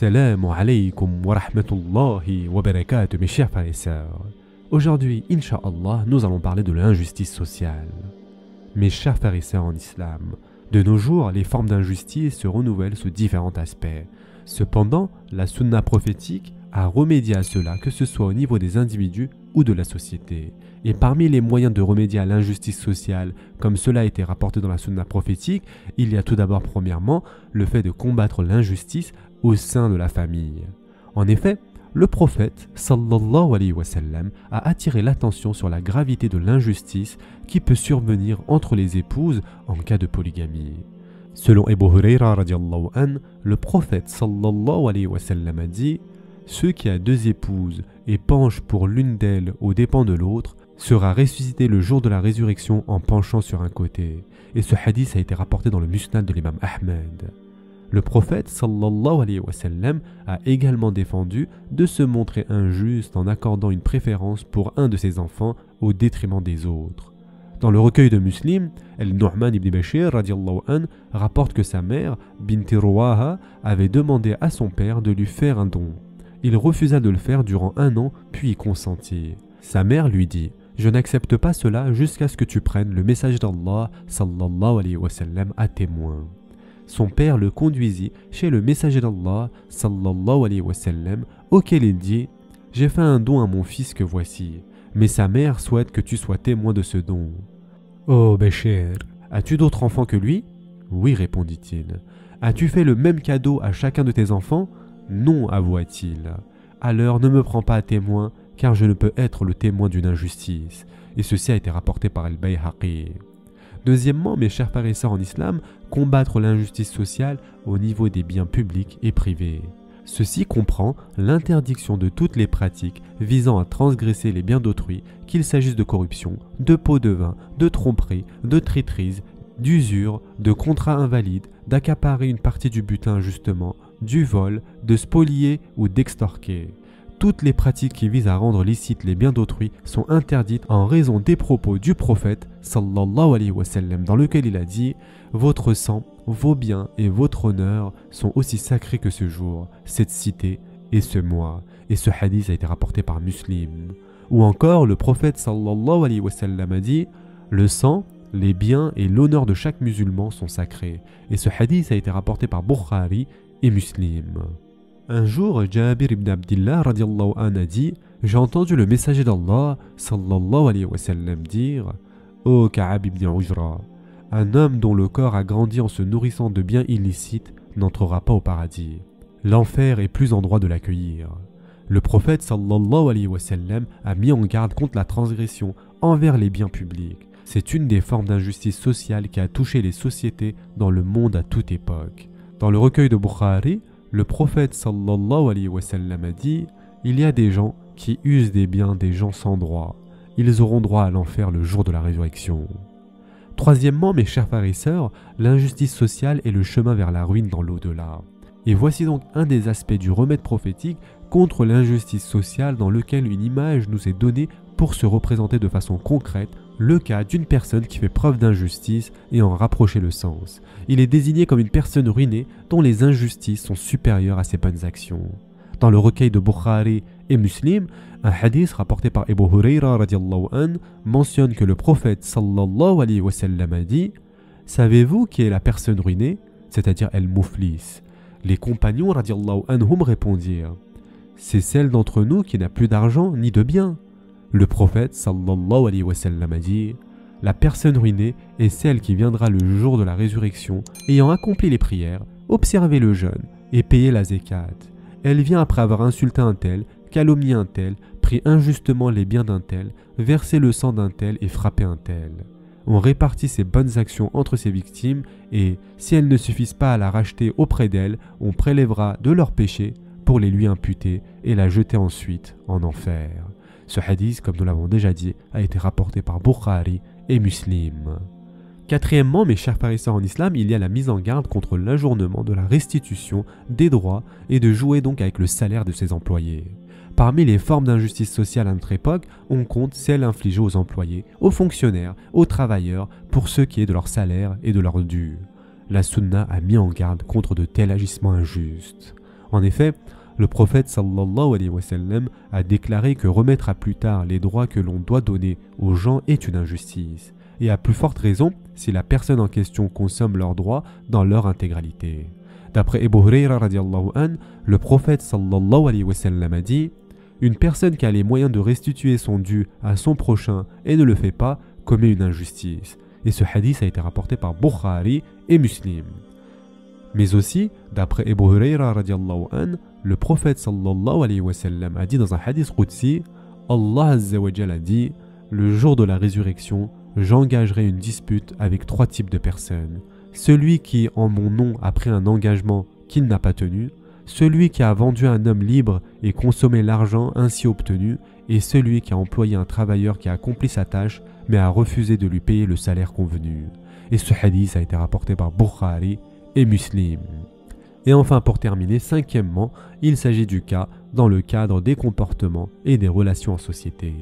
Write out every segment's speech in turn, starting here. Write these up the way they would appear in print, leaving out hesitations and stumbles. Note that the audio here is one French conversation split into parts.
Assalamu alaikum wa rahmatullahi wa barakatuh, mes chers frères et sœurs. Aujourd'hui, Inch'Allah, nous allons parler de l'injustice sociale. Mes chers frères et sœurs en islam, de nos jours, les formes d'injustice se renouvellent sous différents aspects. Cependant, la sunna prophétique a remédié à cela, que ce soit au niveau des individus ou de la société. Et parmi les moyens de remédier à l'injustice sociale, comme cela a été rapporté dans la sunna prophétique, il y a tout d'abord premièrement le fait de combattre l'injustice au sein de la famille. En effet, le prophète sallallahu alayhi wa sallam a attiré l'attention sur la gravité de l'injustice qui peut survenir entre les épouses en cas de polygamie. Selon Abu Huraira radiallahu an, le prophète sallallahu alayhi wa sallam a dit « Ceux qui a deux épouses et penchent pour l'une d'elles aux dépens de l'autre sera ressuscité le jour de la résurrection en penchant sur un côté. » Et ce hadith a été rapporté dans le Musnad de l'imam Ahmed. Le prophète sallallahu alayhi wa sallam a également défendu de se montrer injuste en accordant une préférence pour un de ses enfants au détriment des autres. Dans le recueil de Muslim, Al-Nu'man ibn Bashir radiallahu an rapporte que sa mère, Binti Ruwaha, avait demandé à son père de lui faire un don. Il refusa de le faire durant 1 an, puis y consentit. Sa mère lui dit « Je n'accepte pas cela jusqu'à ce que tu prennes le message d'Allah sallallahu alayhi wa sallam à témoin. » Son père le conduisit chez le messager d'Allah sallallahu alayhi wa sallam, auquel il dit « J'ai fait un don à mon fils que voici, mais sa mère souhaite que tu sois témoin de ce don. »« Oh Bachir, as-tu d'autres enfants que lui ?»« Oui, répondit-il. »« As-tu fait le même cadeau à chacun de tes enfants ?»« Non, avoua-t-il. »« Alors ne me prends pas à témoin, car je ne peux être le témoin d'une injustice. » Et ceci a été rapporté par Al-Bayhaqi. Deuxièmement, mes chers frères et sœurs en islam, combattre l'injustice sociale au niveau des biens publics et privés. Ceci comprend l'interdiction de toutes les pratiques visant à transgresser les biens d'autrui, qu'il s'agisse de corruption, de pots de vin, de tromperie, de traîtrise, d'usure, de contrats invalides, d'accaparer une partie du butin injustement, du vol, de spolier ou d'extorquer. Toutes les pratiques qui visent à rendre licites les biens d'autrui sont interdites en raison des propos du prophète sallallahu alayhi wa sallam, dans lequel il a dit « Votre sang, vos biens et votre honneur sont aussi sacrés que ce jour, cette cité et ce mois. » Et ce hadith a été rapporté par Muslim. Ou encore, le prophète sallallahu alayhi wa sallam a dit « Le sang, les biens et l'honneur de chaque musulman sont sacrés. » Et ce hadith a été rapporté par Bukhari et Muslim. Un jour, Jabir ibn Abdillah radiallahu an a dit « J'ai entendu le messager d'Allah sallallahu alayhi wa sallam dire « Ô Ka'ab ibn Ujra, un homme dont le corps a grandi en se nourrissant de biens illicites n'entrera pas au paradis. L'enfer est plus en droit de l'accueillir. » Le prophète sallallahu alayhi wa sallam a mis en garde contre la transgression envers les biens publics. C'est une des formes d'injustice sociale qui a touché les sociétés dans le monde à toute époque. Dans le recueil de Bukhari, le prophète sallallahu alayhi wa sallam a dit « Il y a des gens qui usent des biens des gens sans droit. Ils auront droit à l'enfer le jour de la résurrection. » Troisièmement, mes chers frères et sœurs, l'injustice sociale est le chemin vers la ruine dans l'au-delà. Et voici donc un des aspects du remède prophétique contre l'injustice sociale dans lequel une image nous est donnée pour se représenter de façon concrète le cas d'une personne qui fait preuve d'injustice et en rapprocher le sens. Il est désigné comme une personne ruinée dont les injustices sont supérieures à ses bonnes actions. Dans le recueil de Bukhari et Muslim, un hadith rapporté par Abu Huraira radiallahu an mentionne que le prophète sallallahu alayhi wa sallam a dit « Savez-vous qui est la personne ruinée ?» c'est-à-dire el-Muflis. Les compagnons radiallahu anhum répondirent « C'est celle d'entre nous qui n'a plus d'argent ni de biens. » Le prophète sallallahu alayhi wa sallam a dit « La personne ruinée est celle qui viendra le jour de la résurrection ayant accompli les prières, observé le jeûne et payé la zakat. Elle vient après avoir insulté un tel, calomnié un tel, pris injustement les biens d'un tel, versé le sang d'un tel et frappé un tel. On répartit ses bonnes actions entre ses victimes et, si elles ne suffisent pas à la racheter auprès d'elle, on prélèvera de leurs péchés pour les lui imputer et la jeter ensuite en enfer. » Ce hadith, comme nous l'avons déjà dit, a été rapporté par Bukhari et Muslim. Quatrièmement, mes chers frères et sœurs en islam, il y a la mise en garde contre l'ajournement de la restitution des droits et de jouer donc avec le salaire de ses employés. Parmi les formes d'injustice sociale à notre époque, on compte celles infligées aux employés, aux fonctionnaires, aux travailleurs, pour ce qui est de leur salaire et de leur dû. La sunna a mis en garde contre de tels agissements injustes. En effet, le prophète sallallahu alayhi wa sallam a déclaré que remettre à plus tard les droits que l'on doit donner aux gens est une injustice, et à plus forte raison si la personne en question consomme leurs droits dans leur intégralité. D'après Abu Hurayra radiallahu an, le prophète sallallahu alayhi wa sallam a dit « Une personne qui a les moyens de restituer son dû à son prochain et ne le fait pas commet une injustice. » Et ce hadith a été rapporté par Bukhari et Muslim. Mais aussi, d'après Abu Hurayra radiallahu an, le prophète sallallahu alayhi wa sallam a dit dans un hadith qudsi, Allah azza wa jalla a dit « Le jour de la résurrection, j'engagerai une dispute avec 3 types de personnes. Celui qui, en mon nom, a pris un engagement qu'il n'a pas tenu, celui qui a vendu un homme libre et consommé l'argent ainsi obtenu, et celui qui a employé un travailleur qui a accompli sa tâche mais a refusé de lui payer le salaire convenu. » Et ce hadith a été rapporté par Bukhari et Muslim. Et enfin, pour terminer, 5e, il s'agit du cas dans le cadre des comportements et des relations en société.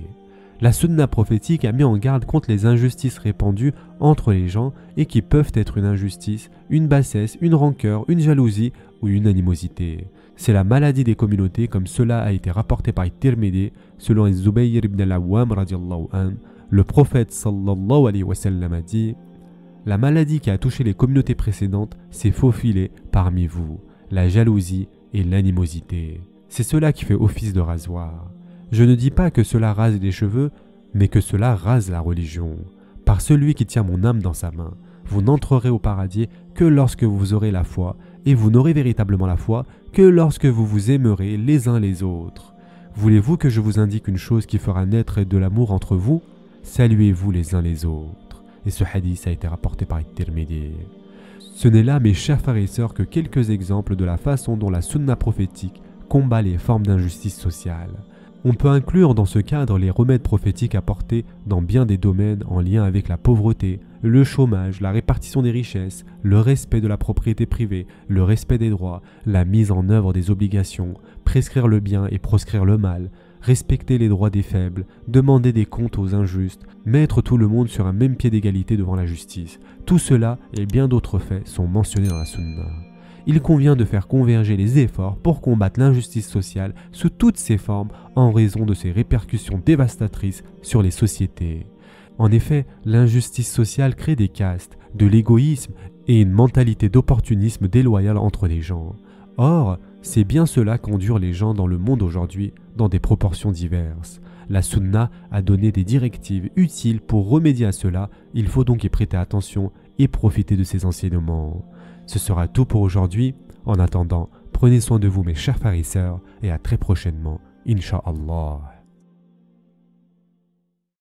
La sunna prophétique a mis en garde contre les injustices répandues entre les gens et qui peuvent être une injustice, une bassesse, une rancœur, une jalousie ou une animosité. C'est la maladie des communautés comme cela a été rapporté par Tirmidhi selon Zubayr ibn al-Awwam radiallahu an. Le prophète sallallahu alayhi wa sallam a dit « La maladie qui a touché les communautés précédentes s'est faufilée parmi vous, la jalousie et l'animosité. C'est cela qui fait office de rasoir. Je ne dis pas que cela rase les cheveux, mais que cela rase la religion. Par celui qui tient mon âme dans sa main, vous n'entrerez au paradis que lorsque vous aurez la foi, et vous n'aurez véritablement la foi que lorsque vous vous aimerez les uns les autres. Voulez-vous que je vous indique une chose qui fera naître de l'amour entre vous? Saluez-vous les uns les autres. » Et ce hadith a été rapporté par Tirmidhi. Ce n'est là, mes chers frères et sœurs, que quelques exemples de la façon dont la sunna prophétique combat les formes d'injustice sociale. On peut inclure dans ce cadre les remèdes prophétiques apportés dans bien des domaines en lien avec la pauvreté, le chômage, la répartition des richesses, le respect de la propriété privée, le respect des droits, la mise en œuvre des obligations, prescrire le bien et proscrire le mal, respecter les droits des faibles, demander des comptes aux injustes, mettre tout le monde sur un même pied d'égalité devant la justice. Tout cela et bien d'autres faits sont mentionnés dans la sunna. Il convient de faire converger les efforts pour combattre l'injustice sociale sous toutes ses formes en raison de ses répercussions dévastatrices sur les sociétés. En effet, l'injustice sociale crée des castes, de l'égoïsme et une mentalité d'opportunisme déloyal entre les gens. Or, c'est bien cela qu'endurent les gens dans le monde aujourd'hui, dans des proportions diverses. La sunna a donné des directives utiles pour remédier à cela, il faut donc y prêter attention et profiter de ces enseignements. Ce sera tout pour aujourd'hui. En attendant, prenez soin de vous mes chers frères et sœurs et à très prochainement, Inch'Allah.